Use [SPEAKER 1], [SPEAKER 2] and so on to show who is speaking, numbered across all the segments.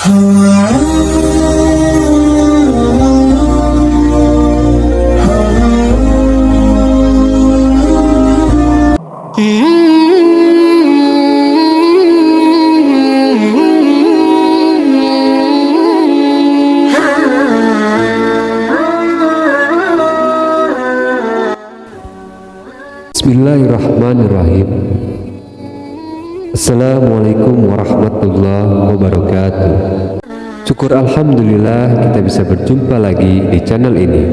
[SPEAKER 1] Bismillahirrahmanirrahim. Assalamualaikum warahmatullahi wabarakatuh. Syukur alhamdulillah kita bisa berjumpa lagi di channel ini.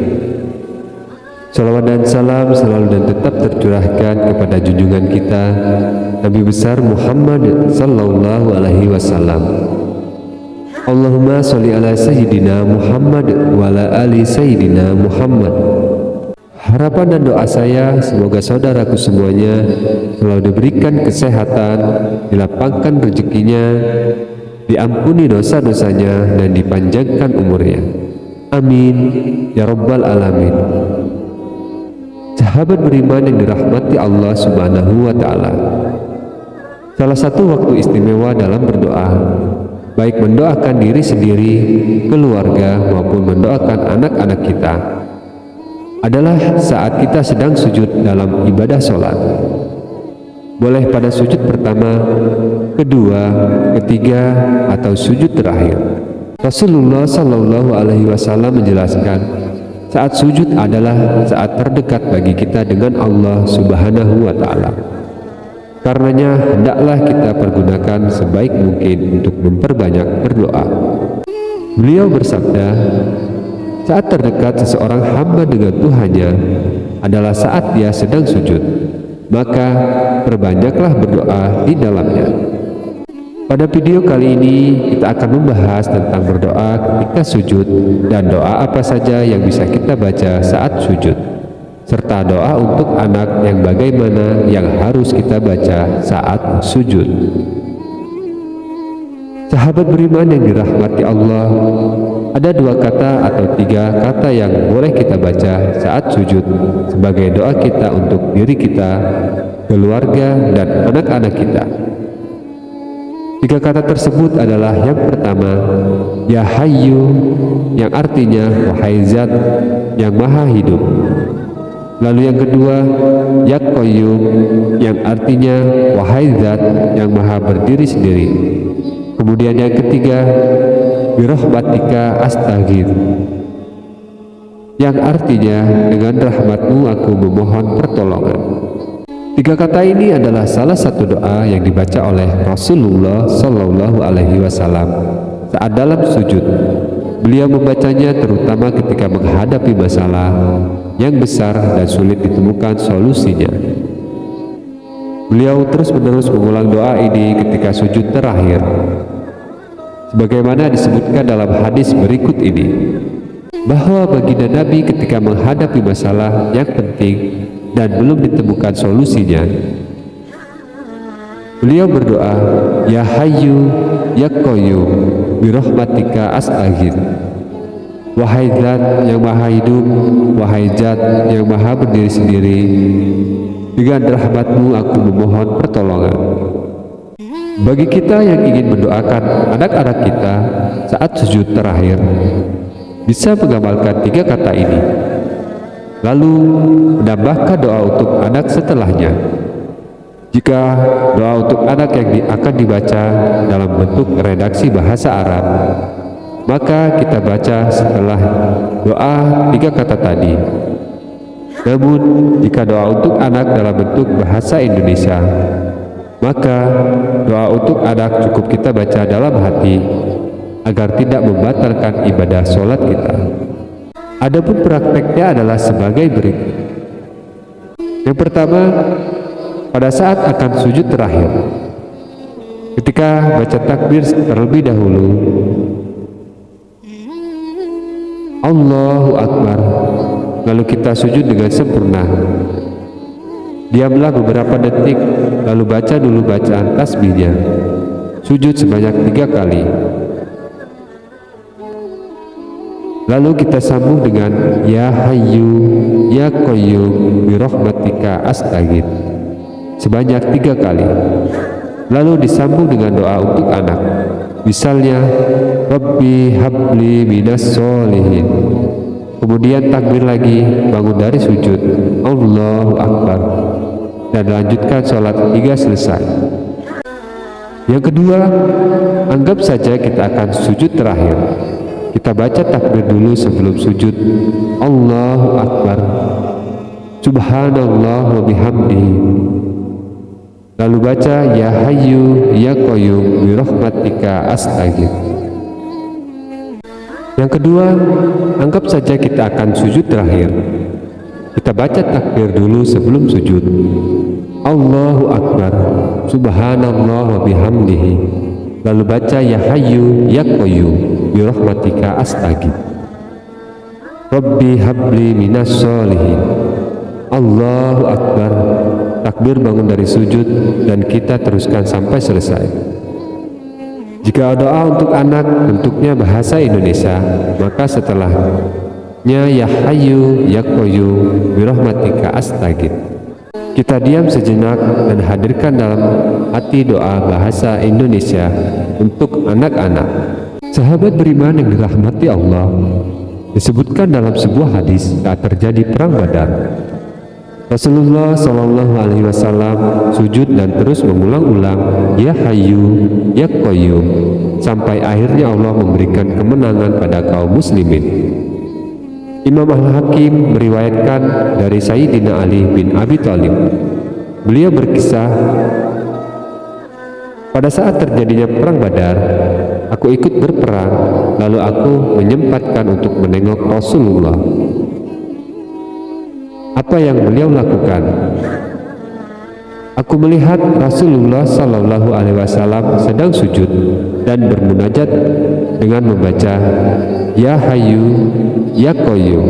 [SPEAKER 1] Salawat dan salam selalu dan tetap tercurahkan kepada junjungan kita Nabi besar Muhammad sallallahu alaihi wasallam. Allahumma sholli ala sayyidina Muhammad wa ala ali sayyidina Muhammad. Harapan dan doa saya semoga saudaraku semuanya selalu diberikan kesehatan, dilapangkan rezekinya, diampuni dosa-dosanya, dan dipanjangkan umurnya. Amin ya rabbal alamin. Sahabat beriman yang dirahmati Allah subhanahu wa ta'ala, salah satu waktu istimewa dalam berdoa, baik mendoakan diri sendiri, keluarga, maupun mendoakan anak-anak kita, adalah saat kita sedang sujud dalam ibadah sholat. Boleh pada sujud pertama, kedua, ketiga, atau sujud terakhir. Rasulullah Shallallahu Alaihi Wasallam menjelaskan, saat sujud adalah saat terdekat bagi kita dengan Allah Subhanahu Wa Taala. Karenanya hendaklah kita pergunakan sebaik mungkin untuk memperbanyak berdoa. Beliau bersabda, saat terdekat seseorang hamba dengan Tuhannya adalah saat dia sedang sujud, maka perbanyaklah berdoa di dalamnya. Pada video kali ini kita akan membahas tentang berdoa ketika sujud dan doa apa saja yang bisa kita baca saat sujud, serta doa untuk anak yang bagaimana yang harus kita baca saat sujud. Sahabat beriman yang dirahmati Allah, ada dua kata atau tiga kata yang boleh kita baca saat sujud sebagai doa kita untuk diri kita, keluarga, dan anak-anak kita. Tiga kata tersebut adalah yang pertama, Ya Hayyu, yang artinya wahai Zat yang maha hidup. Lalu yang kedua, Ya Qayyum, yang artinya wahai Zat yang maha berdiri sendiri. Kemudian yang ketiga, Birahmatika astaghith, yang artinya dengan rahmatmu aku memohon pertolongan. Tiga kata ini adalah salah satu doa yang dibaca oleh Rasulullah Shallallahu Alaihi Wasallam saat dalam sujud. Beliau membacanya terutama ketika menghadapi masalah yang besar dan sulit ditemukan solusinya. Beliau terus-menerus mengulang doa ini ketika sujud terakhir, sebagaimana disebutkan dalam hadis berikut ini, bahwa baginda Nabi ketika menghadapi masalah yang penting dan belum ditemukan solusinya, beliau berdoa, Ya Hayyu, Ya Qayyum, Birahmatika astaghith, wahai Zat yang maha hidup, wahai Zat yang maha berdiri sendiri, dengan rahmatmu aku memohon pertolongan. Bagi kita yang ingin mendoakan anak-anak kita saat sujud terakhir, bisa mengamalkan tiga kata ini, lalu menambahkan doa untuk anak setelahnya. Jika doa untuk anak yang akan dibaca dalam bentuk redaksi bahasa Arab, maka kita baca setelah doa tiga kata tadi. Namun jika doa untuk anak dalam bentuk bahasa Indonesia, maka doa untuk anak cukup kita baca dalam hati agar tidak membatalkan ibadah sholat kita. Adapun prakteknya adalah sebagai berikut. Yang pertama, pada saat akan sujud terakhir, ketika baca takbir terlebih dahulu, Allahu Akbar, lalu kita sujud dengan sempurna. Diamlah beberapa detik, lalu baca dulu bacaan tasbihnya. Sujud sebanyak 3 kali. Lalu kita sambung dengan Ya Hayyu, Ya Qayyum, Birahmatika astaghith sebanyak 3 kali. Lalu disambung dengan doa untuk anak. Misalnya, Rabbi habli minas sholihin. Kemudian takbir lagi, bangun dari sujud, Allahu Akbar, dan lanjutkan sholat hingga selesai. Yang kedua, anggap saja kita akan sujud terakhir. Kita baca takbir dulu sebelum sujud, Allahu Akbar, Subhanallah wa bihamdihi. Lalu baca, Ya Hayyu Ya Qayyum birahmatika astaghfir. Yang kedua, anggap saja kita akan sujud terakhir. Kita baca takbir dulu sebelum sujud, Allahu Akbar, Subhanallah wa bihamdihi. Lalu baca, Ya Hayyu Ya Qayyum birahmatika astaghfir. Rabbi habli minas sholihin. Allahu Akbar, takbir bangun dari sujud, dan kita teruskan sampai selesai. Jika doa untuk anak bentuknya bahasa Indonesia, maka setelahnya Ya Hayyu Ya Qayyum birahmatika astaghfir. Kita diam sejenak dan hadirkan dalam hati doa bahasa Indonesia untuk anak-anak. Sahabat beriman yang dirahmati Allah, disebutkan dalam sebuah hadis saat terjadi perang Badar, Rasulullah SAW sujud dan terus mengulang-ulang Ya Hayyu Ya Qayyum sampai akhirnya Allah memberikan kemenangan pada kaum muslimin. Imam Al-Hakim meriwayatkan dari Sayyidina Ali bin Abi Thalib. Beliau berkisah, pada saat terjadinya perang Badar, aku ikut berperang, lalu aku menyempatkan untuk menengok Rasulullah. Apa yang beliau lakukan? Aku melihat Rasulullah SAW sedang sujud dan bermunajat dengan membaca Ya Hayyu Ya Qayyum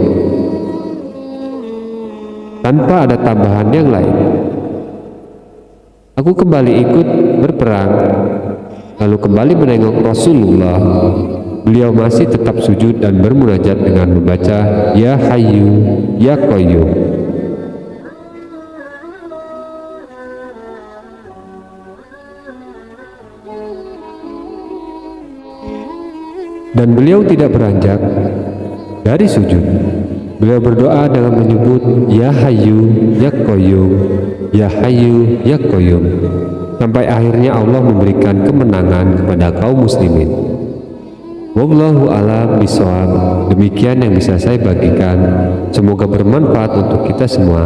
[SPEAKER 1] tanpa ada tambahan yang lain. Aku kembali ikut berperang, lalu kembali menengok Rasulullah. Beliau masih tetap sujud dan bermunajat dengan membaca Ya Hayyu Ya Qayyum. Dan beliau tidak beranjak dari sujud. Beliau berdoa dalam menyebut Ya Hayyu Ya Qayyum, Ya Hayyu Ya Qayyum, sampai akhirnya Allah memberikan kemenangan kepada kaum muslimin. Wallahu a'lam bishawab. Demikian yang bisa saya bagikan. Semoga bermanfaat untuk kita semua.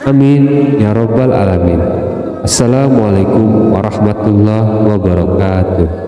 [SPEAKER 1] Amin ya rabbal alamin. Assalamualaikum warahmatullahi wabarakatuh.